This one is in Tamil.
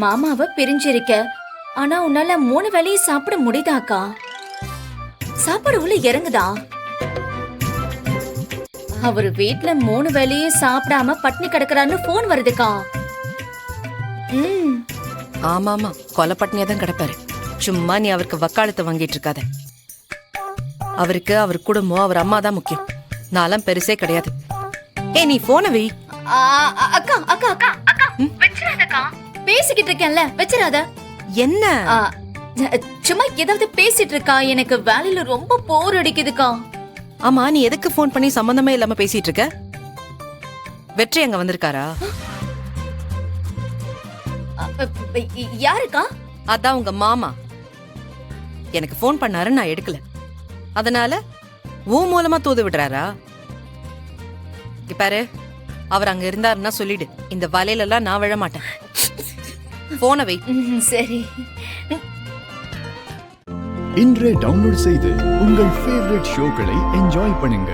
மாமாவை பிரிஞ்சிருக்க, ஆனா உன்னால 3 வேளையும் சாப்பிட முடியுதாக்கா? சாப்பாடு உள்ள இறங்குதா? அவரு வீட்ல 3 வேளையும் சாப்பிடாம பட்னி கிடக்குறான்னு போன் வருதுக்கா. ஆமாமா, கொலை பட்னியா தான் கிடப்பாரு. சும்மா நீ அவருக்கு வக்காலத்தை வாங்கிட்டு இருக்காத. அவருக்கு அவர் குடும்பம், அவர் அம்மா தான் முக்கியம். நான்லாம் பெருசே கிடையாது. நீ போனை வை. அக்கா அக்கா அக்கா அக்கா வெச்சிராதக்கா. பேசிக்கிட்டு இருக்கேன்ல, வெச்சிராத. என்ன? சும்மா ஏதாவது பேசிட்டு இருக்கா. எனக்கு வேலையில ரொம்ப போர் அடிக்குதுக்கா. ஆமா, நீ எதுக்கு போன் பண்ணி சம்பந்தமே இல்லாம பேசிட்டு இருக்க? வெற்றி அங்க வந்திருக்காரா? யாருக்கா? அதான் உங்க மாமா. எனக்கு போன் பண்ணாரு, நான் எடுக்கல. அதனால உன் மூலமா தூது விடுறாரா? பாரு, அவர் அங்க இருந்தாருன்னா சொல்லிடு, இந்த வலையில எல்லாம் நான் விழ மாட்டேன். போன வை. சரி. இன்றே டவுன்லோட் செய்து உங்கள் ஃபேவரட் ஷோக்களை என்ஜாய் பண்ணுங்க.